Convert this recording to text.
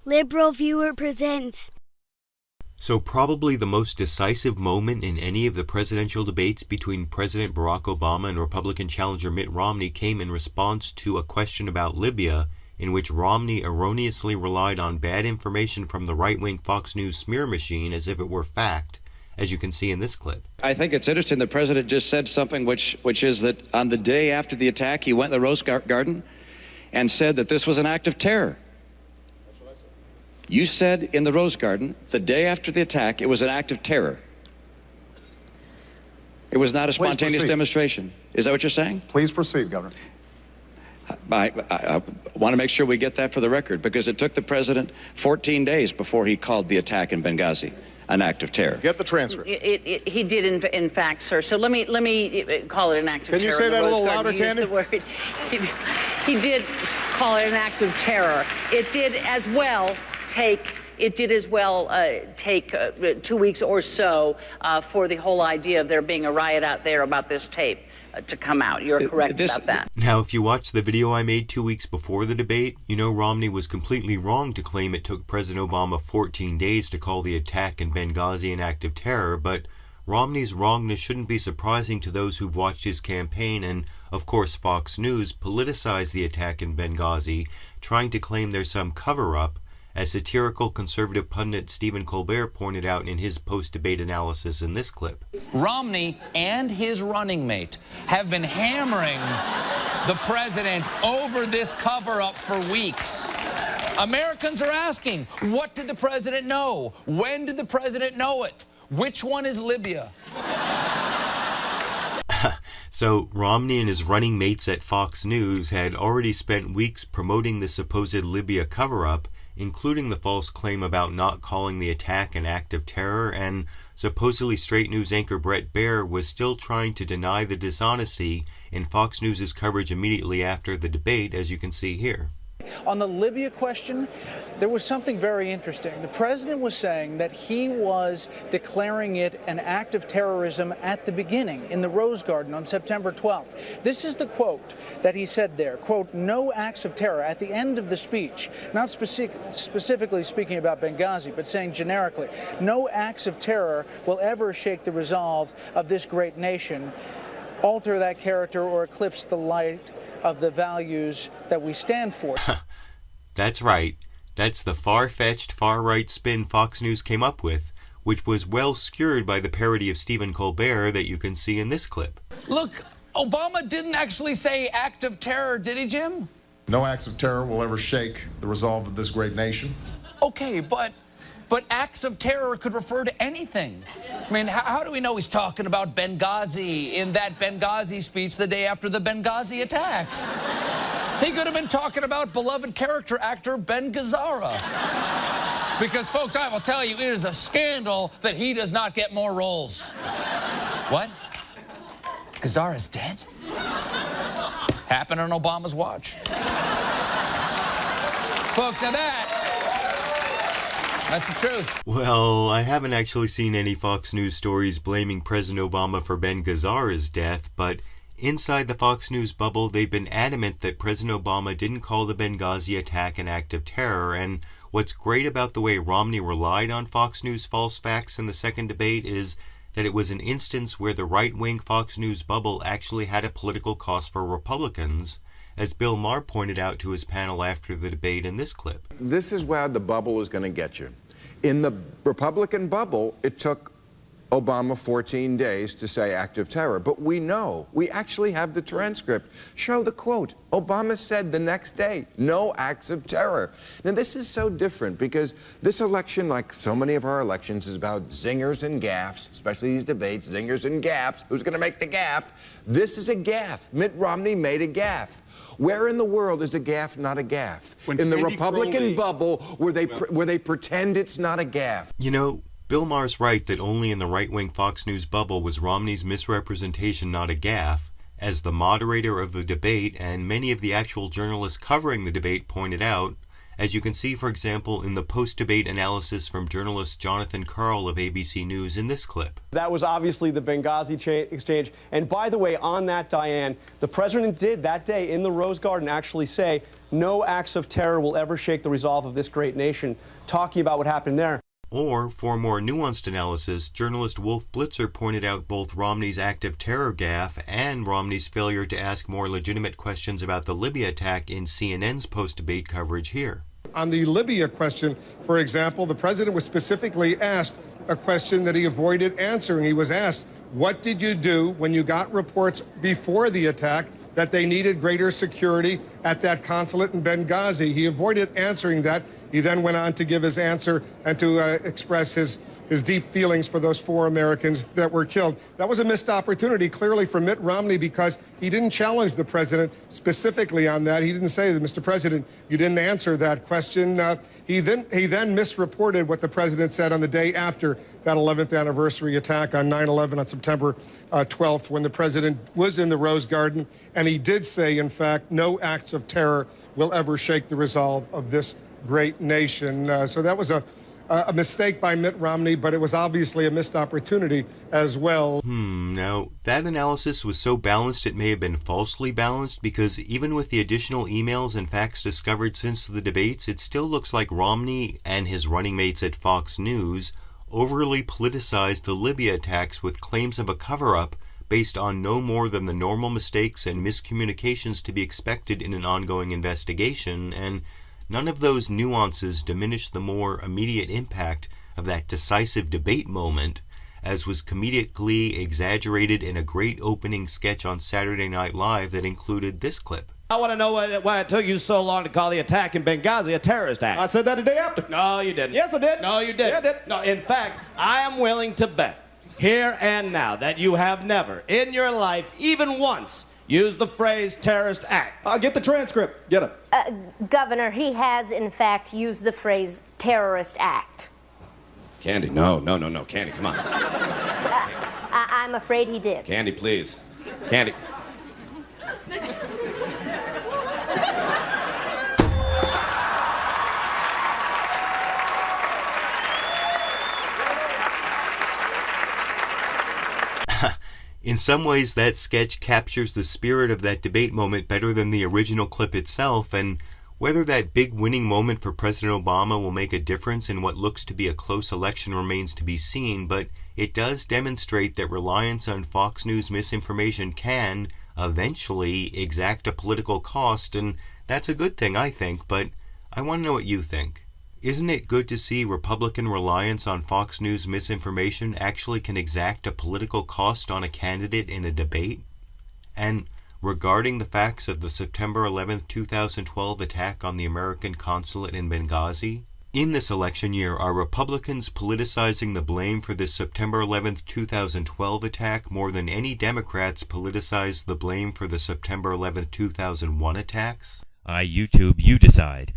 Liberal Viewer presents. So probably the most decisive moment in any of the presidential debates between President Barack Obama and Republican challenger Mitt Romney came in response to a question about Libya, in which Romney erroneously relied on bad information from the right-wing Fox News smear machine as if it were fact, as you can see in this clip. I think it's interesting the president just said something which is that on the day after the attack, he went to the Rose Garden and said that this was an act of terror. That's what I said. You said in the Rose Garden, the day after the attack, it was an act of terror. It was not a spontaneous demonstration. Is that what you're saying? Please proceed, Governor. I want to make sure we get that for the record, because it took the president 14 days before he called the attack in Benghazi an act of terror. Get the transcript. He did, in fact, sir. So let me call it an act of terror. Can you say that a little louder, Candy? He did call it an act of terror. It did as well take 2 weeks or so for the whole idea of there being a riot out there about this tape to come out. You're correct about that. Now, if you watch the video I made 2 weeks before the debate, you know Romney was completely wrong to claim it took President Obama 14 days to call the attack in Benghazi an act of terror, but Romney's wrongness shouldn't be surprising to those who've watched his campaign and, of course, Fox News politicized the attack in Benghazi, trying to claim there's some cover-up, as satirical conservative pundit Stephen Colbert pointed out in his post-debate analysis in this clip. Romney and his running mate have been hammering the president over this cover-up for weeks. Americans are asking, what did the president know? When did the president know it? Which one is Libya? So Romney and his running mates at Fox News had already spent weeks promoting the supposed Libya cover-up, including the false claim about not calling the attack an act of terror, and supposedly straight news anchor Bret Baier was still trying to deny the dishonesty in Fox News' coverage immediately after the debate, as you can see here. On the Libya question, there was something very interesting. The president was saying that he was declaring it an act of terrorism at the beginning in the Rose Garden on September 12th. This is the quote that he said there, quote, "No acts of terror," at the end of the speech, not specifically speaking about Benghazi, but saying generically, "No acts of terror will ever shake the resolve of this great nation, alter that character, or eclipse the light of the values that we stand for." That's right. That's the far-fetched, far-right spin Fox News came up with, which was well skewered by the parody of Stephen Colbert that you can see in this clip. Look, Obama didn't actually say act of terror, did he, Jim? No acts of terror will ever shake the resolve of this great nation. Okay, but acts of terror could refer to anything. I mean, how do we know he's talking about Benghazi in that Benghazi speech the day after the Benghazi attacks? He could have been talking about beloved character actor Ben Gazzara. Because, folks, I will tell you, it is a scandal that he does not get more roles. What? Gazzara's dead? Happened on Obama's watch. Folks, now that's the truth. Well, I haven't actually seen any Fox News stories blaming President Obama for Ben Gazzara's death, but inside the Fox News bubble, they've been adamant that President Obama didn't call the Benghazi attack an act of terror, and what's great about the way Romney relied on Fox News false facts in the second debate is that it was an instance where the right-wing Fox News bubble actually had a political cost for Republicans, as Bill Maher pointed out to his panel after the debate in this clip. This is where the bubble is going to get you. In the Republican bubble, it took Obama 14 days to say act of terror. But we know, we actually have the transcript. Show the quote. Obama said the next day, no acts of terror. Now, this is so different because this election, like so many of our elections, is about zingers and gaffes, especially these debates, zingers and gaffes. Who's going to make the gaffe? This is a gaffe. Mitt Romney made a gaffe. Where in the world is a gaffe not a gaffe? In the Republican bubble where they pretend it's not a gaffe. You know, Bill Maher's right that only in the right-wing Fox News bubble was Romney's misrepresentation not a gaffe. As the moderator of the debate and many of the actual journalists covering the debate pointed out, as you can see, for example, in the post-debate analysis from journalist Jonathan Karl of ABC News in this clip. That was obviously the Benghazi exchange. And by the way, on that, Diane, the president did that day in the Rose Garden actually say, no acts of terror will ever shake the resolve of this great nation, talking about what happened there. Or, for more nuanced analysis, journalist Wolf Blitzer pointed out both Romney's active terror gaffe and Romney's failure to ask more legitimate questions about the Libya attack in CNN's post-debate coverage here. On the Libya question, for example, the president was specifically asked a question that he avoided answering. He was asked, what did you do when you got reports before the attack that they needed greater security at that consulate in Benghazi? He avoided answering that. He then went on to give his answer and to express his deep feelings for those 4 Americans that were killed. That was a missed opportunity, clearly, for Mitt Romney, because he didn't challenge the president specifically on that. He didn't say that, Mr. President, you didn't answer that question. He then misreported what the president said on the day after that 11th anniversary attack on 9/11 on September 12th, when the president was in the Rose Garden. And he did say, in fact, no acts of terror will ever shake the resolve of this great nation. So that was a mistake by Mitt Romney, but it was obviously a missed opportunity as well. Now, that analysis was so balanced it may have been falsely balanced, because even with the additional emails and facts discovered since the debates, it still looks like Romney and his running mates at Fox News overly politicized the Libya attacks with claims of a cover-up based on no more than the normal mistakes and miscommunications to be expected in an ongoing investigation, and none of those nuances diminish the more immediate impact of that decisive debate moment, as was comedically exaggerated in a great opening sketch on Saturday Night Live that included this clip. I want to know why it took you so long to call the attack in Benghazi a terrorist act. I said that the day after. No, you didn't. Yes, I did. No, you didn't. Yeah, I did. No, in fact, I am willing to bet, here and now, that you have never, in your life, even once, used the phrase terrorist act. I'll get the transcript. Get it. Governor, he has, in fact, used the phrase terrorist act. Candy, no. Candy, come on. I'm afraid he did. Candy, please. Candy. In some ways, that sketch captures the spirit of that debate moment better than the original clip itself, and whether that big winning moment for President Obama will make a difference in what looks to be a close election remains to be seen, but it does demonstrate that reliance on Fox News misinformation can, eventually, exact a political cost, and that's a good thing, I think, but I want to know what you think. Isn't it good to see Republican reliance on Fox News misinformation actually can exact a political cost on a candidate in a debate? And regarding the facts of the September 11, 2012 attack on the American consulate in Benghazi, in this election year, are Republicans politicizing the blame for this September 11, 2012 attack more than any Democrats politicized the blame for the September 11, 2001 attacks? YouTube, you decide.